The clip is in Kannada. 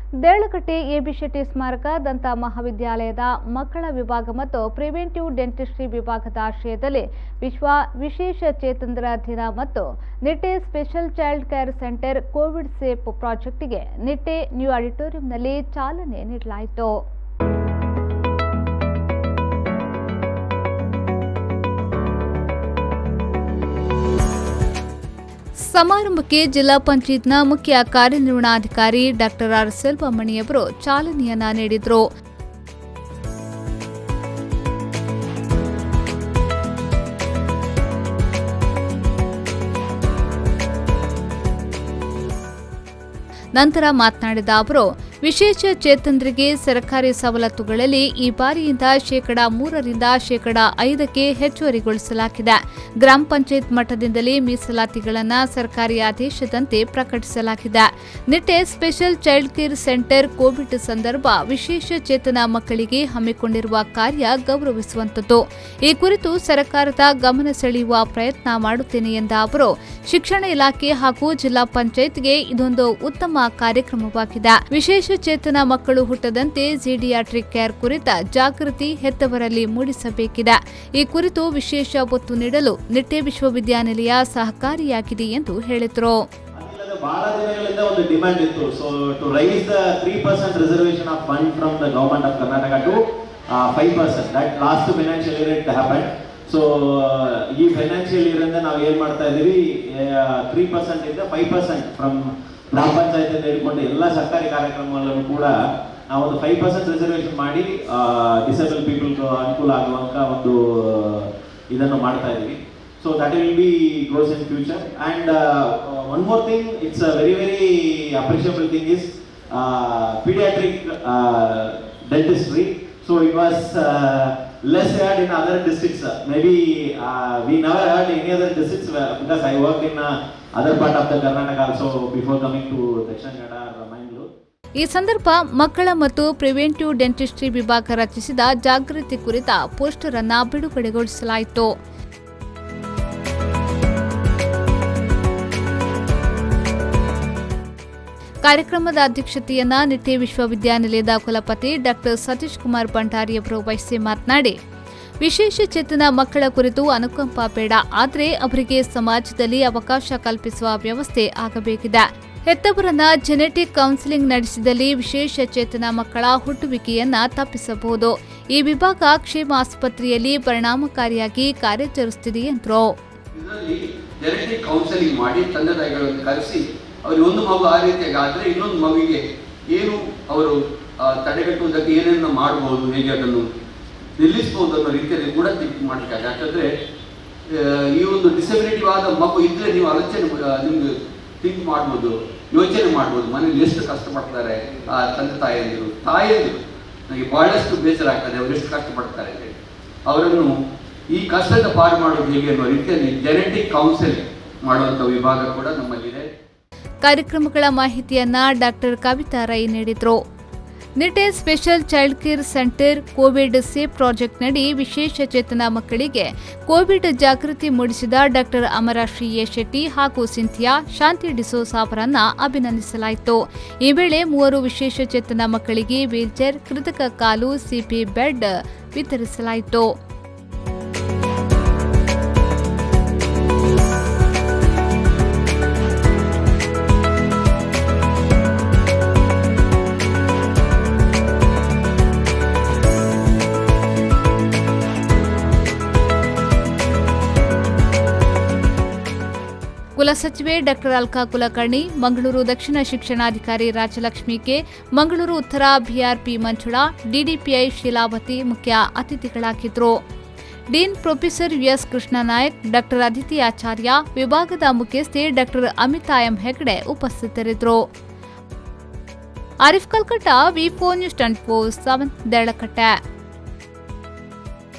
ದೇಳಕಟ್ಟೆ ಎಬಿ ಶೆಟ್ಟಿ ಸ್ಮಾರಕ ದಂತ ಮಹಾವಿದ್ಯಾಲಯದ ಮಕ್ಕಳ ವಿಭಾಗ ಮತ್ತು ಪ್ರಿವೆಂಟಿವ್ ಡೆಂಟಿಸ್ಟ್ರಿ ವಿಭಾಗದ ಆಶ್ರಯದಲ್ಲಿ ವಿಶೇಷ ಚೇತನರ ದಿನ ಮತ್ತು Nitte special child care centre COVID safe ಪ್ರಾಜೆಕ್ಟ್ಗೆ ನಿಟ್ಟೆ ನ್ಯೂ ಆಡಿಟೋರಿಯಂನಲ್ಲಿ ಚಾಲನೆ ನೀಡಲಾಯಿತು. ಸಮಾರಂಭಕ್ಕೆ ಜಿಲ್ಲಾ ಪಂಚಾಯತ್ನ ಮುಖ್ಯ ಕಾರ್ಯನಿರ್ವಹಣಾಧಿಕಾರಿ ಡಾಕ್ಟರ್ ಆರ್ ಸೆಲ್ವಮಣಿಯವರು ಚಾಲನೆಯನ್ನ ನೀಡಿದರು. ನಂತರ ಮಾತನಾಡಿದ ಅವರು, ವಿಶೇಷ ಚೇತನರಿಗೆ ಸರ್ಕಾರಿ ಸವಲತ್ತುಗಳಲ್ಲಿ ಈ ಬಾರಿಯಿಂದ 3% 5% ಹೆಚ್ಚುವರಿಗೊಳಿಸಲಾಗಿದೆ. ಗ್ರಾಮ ಪಂಚಾಯತ್ ಮಟ್ಟದಿಂದಲೇ ಮೀಸಲಾತಿಗಳನ್ನು ಸರ್ಕಾರಿ ಆದೇಶದಂತೆ ಪ್ರಕಟಿಸಲಾಗಿದೆ. Nitte special child care centre Covid ಸಂದರ್ಭ ವಿಶೇಷ ಚೇತನ ಮಕ್ಕಳಿಗೆ ಹಮ್ಮಿಕೊಂಡಿರುವ ಕಾರ್ಯ ಗೌರವಿಸುವಂತದ್ದು. ಈ ಕುರಿತು ಸರ್ಕಾರದ ಗಮನ ಸೆಳೆಯುವ ಪ್ರಯತ್ನ ಮಾಡುತ್ತೇನೆ ಎಂದ ಅವರು, ಶಿಕ್ಷಣ ಇಲಾಖೆ ಹಾಗೂ ಜಿಲ್ಲಾ ಪಂಚಾಯತ್ಗೆ ಇದೊಂದು ಉತ್ತಮ ಕಾರ್ಯಕ್ರಮವಾಗಿದೆ. ವಿಶೇಷ ಚೇತನ ಮಕ್ಕಳು ಹುಟ್ಟದಂತೆ ಜಿಡಿಯಾಟ್ರಿಕ್ ಕೇರ್ ಕುರಿತ ಜಾಗೃತಿ ಹೆತ್ತವರಲ್ಲಿ ಮೂಡಿಸಬೇಕಿದೆ. ಈ ಕುರಿತು ವಿಶೇಷ ಒತ್ತು ನೀಡಲು ನಿಟ್ಟೆ ವಿಶ್ವವಿದ್ಯಾನಿಲಯ ಸಹಕಾರಿಯಾಗಿದೆ ಎಂದು ಹೇಳಿದರು. ಬಹಳ ದಿನಗಳಿಂದ ಒಂದು ಡಿಮ್ಯಾಂಡ್ ಇತ್ತು. So to raise the 3% reservation of fund from the government of Karnataka to 5%. That last financial year it happen. So ಈ ಫೈನಾನ್ಷಿಯಲ್ ಇಯರ್ ಇಂದ ನಾವು ಏನ್ ಮಾಡ್ತಾ ಇದೀವಿ, 3% ಇಂದ 5% ಫ್ರಮ್ ಗ್ರಾಮ ಪಂಚಾಯತ್ ಹಿಡ್ಕೊಂಡು ಎಲ್ಲ ಸರ್ಕಾರಿ ಕಾರ್ಯಕ್ರಮಗಳನ್ನು ಕೂಡ ನಾವು ಒಂದು 5% ರಿಸರ್ವೇಷನ್ ಮಾಡಿ ಡಿಸೇಬಲ್ ಪೀಪಲ್ ಅನುಕೂಲ ಆಗುವಂತ ಒಂದು ಇದನ್ನು ಮಾಡ್ತಾ ಇದೀವಿ. So that will be grows in future. And one more thing, it's a very very appreciable thing is paediatric dentistry. So it was less heard in other districts. Maybe we never heard any other districts because I worked in other part of the Karnataka also before coming to Dakshin Kannada or Mangalore. ಈ ಸಂದರ್ಭ ಮಕ್ಕಳ ಮತ್ತು ಪ್ರಿವೆಂಟಿವ್ ಡೆಂಟಿಸ್ಟ್ರಿ ವಿಭಾಗ ರಚಿಸಿದ ಜಾಗೃತಿ ಕುರಿತ ಪೋಸ್ಟರ್ ಅನ್ನು ಬಿಡುಗಡೆಗೊಳಿಸಲಾಯಿತು. ಕಾರ್ಯಕ್ರಮದ ಅಧ್ಯಕ್ಷತೆಯನ್ನ ನಿಟ್ಟೆ ವಿಶ್ವವಿದ್ಯಾನಿಲಯದ ಕುಲಪತಿ ಡಾಕ್ಟರ್ ಸತೀಶ್ ಕುಮಾರ್ ಭಂಡಾರಿಯವರು ವಹಿಸಿ ಮಾತನಾಡಿ, ವಿಶೇಷ ಚೇತನ ಮಕ್ಕಳ ಕುರಿತು ಅನುಕಂಪ ಬೇಡ, ಆದರೆ ಅವರಿಗೆ ಸಮಾಜದಲ್ಲಿ ಅವಕಾಶ ಕಲ್ಪಿಸುವ ವ್ಯವಸ್ಥೆ ಆಗಬೇಕಿದೆ. ಹೆತ್ತವರನ್ನ ಜೆನೆಟಿಕ್ ಕೌನ್ಸಿಲಿಂಗ್ ನಡೆಸಿದಲ್ಲಿ ವಿಶೇಷ ಚೇತನ ಮಕ್ಕಳ ಹುಟ್ಟುವಿಕೆಯನ್ನ ತಪ್ಪಿಸಬಹುದು. ಈ ವಿಭಾಗ ಕ್ಷೇಮ ಆಸ್ಪತ್ರೆಯಲ್ಲಿ ಪರಿಣಾಮಕಾರಿಯಾಗಿ ಕಾರ್ಯಾಚರಿಸುತ್ತಿದೆ ಎಂದರು. ಜೆನೆಟಿಕ್ ಕೌನ್ಸಿಲಿಂಗ್ ಮಾಡಿ ತಂದೆ ತಾಯಿಗಳನ್ನು ಕರೆಸಿ ಅವರು ಒಂದು ಮಗು ಆ ರೀತಿಯಾಗಿ ಆದರೆ ಇನ್ನೊಂದು ಮಗುವಿಗೆ ಏನು ಅವರು ತಡೆಗಟ್ಟುವುದಕ್ಕೆ ಏನೇನು ಮಾಡಬಹುದು, ಹೇಗೆ ಅದನ್ನು ನಿಲ್ಲಿಸಬಹುದು ಅನ್ನೋ ರೀತಿಯಲ್ಲಿ ಕೂಡ ಥಿಂಕ್ ಮಾಡಬೇಕಾಗಿದೆ. ಯಾಕಂದರೆ ಈ ಒಂದು ಡಿಸಬಿಲಿಟಿ ಆದ ಮಗು ಇದ್ದರೆ ನೀವು ನಿಮ್ಗೆ ಥಿಂಕ್ ಮಾಡ್ಬೋದು, ಯೋಚನೆ ಮಾಡ್ಬೋದು, ಮನೇಲಿ ಎಷ್ಟು ಕಷ್ಟಪಡ್ತಾರೆ ಆ ತಂದೆ ತಾಯಿಯಂದಿರು ನನಗೆ ಬಹಳಷ್ಟು ಬೇಸರಾಗ್ತದೆ, ಅವರು ಎಷ್ಟು ಕಷ್ಟಪಡ್ತಾರೆ ಅಂತ. ಅವರನ್ನು ಈ ಕಷ್ಟದ ಪಾರು ಮಾಡೋದು ಹೇಗೆ ಅನ್ನೋ ರೀತಿಯಲ್ಲಿ ಜೆನೆಟಿಕ್ ಕೌನ್ಸಿಲಿಂಗ್ ಮಾಡುವಂಥ ವಿಭಾಗ ಕೂಡ ನಮ್ಮಲ್ಲಿದೆ. ಕಾರ್ಯಕ್ರಮಗಳ ಮಾಹಿತಿಯನ್ನ ಡಾಕ್ಟರ್ ಕವಿತಾ ರೈ ನೀಡಿದರು. Nitte special child care centre COVID safe ಪ್ರಾಜೆಕ್ಟ್ನಡಿ ವಿಶೇಷ ಚೇತನ ಮಕ್ಕಳಿಗೆ ಕೋವಿಡ್ ಜಾಗೃತಿ ಮೂಡಿಸಿದ ಡಾಕ್ಟರ್ ಅಮರಾಶ್ರೀ ಎ ಶೆಟ್ಟಿ ಹಾಗೂ ಸಿಂಥಿಯಾ ಶಾಂತಿ ಡಿಸೋಸ್ ಅವರನ್ನು ಅಭಿನಂದಿಸಲಾಯಿತು. ಈ ವೇಳೆ 3 ವಿಶೇಷ ಚೇತನ ಮಕ್ಕಳಿಗೆ ವೀಲ್ಚೇರ್, ಕೃತಕ ಕಾಲು, ಸಿಪಿ ಬೆಡ್ ವಿತರಿಸಲಾಯಿತು. ಕುಲಸಚಿವೆ ಡಾಕ್ಟರ್ ಅಲ್ಕಾ ಕುಲಕರ್ಣಿ, ಮಂಗಳೂರು ದಕ್ಷಿಣ ಶಿಕ್ಷಣಾಧಿಕಾರಿ ರಾಜಲಕ್ಷ್ಮಿ ಕೆ, ಮಂಗಳೂರು ಉತ್ತರ ಬಿಆರ್ಪಿ ಮಂಜುಳಾ, ಡಿಡಿಪಿಐ ಶೀಲಾವತಿ ಮುಖ್ಯ ಅತಿಥಿಗಳಾಗಿದ್ದರು. Dean professor U S Krishna Nayak, doctor Aditi Acharya, ವಿಭಾಗದ ಮುಖ್ಯಸ್ಥೆ ಡಾಕ್ಟರ್ ಅಮಿತಾ ಎಂ ಹೆಗಡೆ ಉಪಸ್ಥಿತರಿದ್ದರು. ಆರಿಫ್ ಕಲ್ಕಟ್ಟ, ವಿ4 ನ್ಯೂಸ್ 24/7 ದೇಳಕಟ್ಟೆ.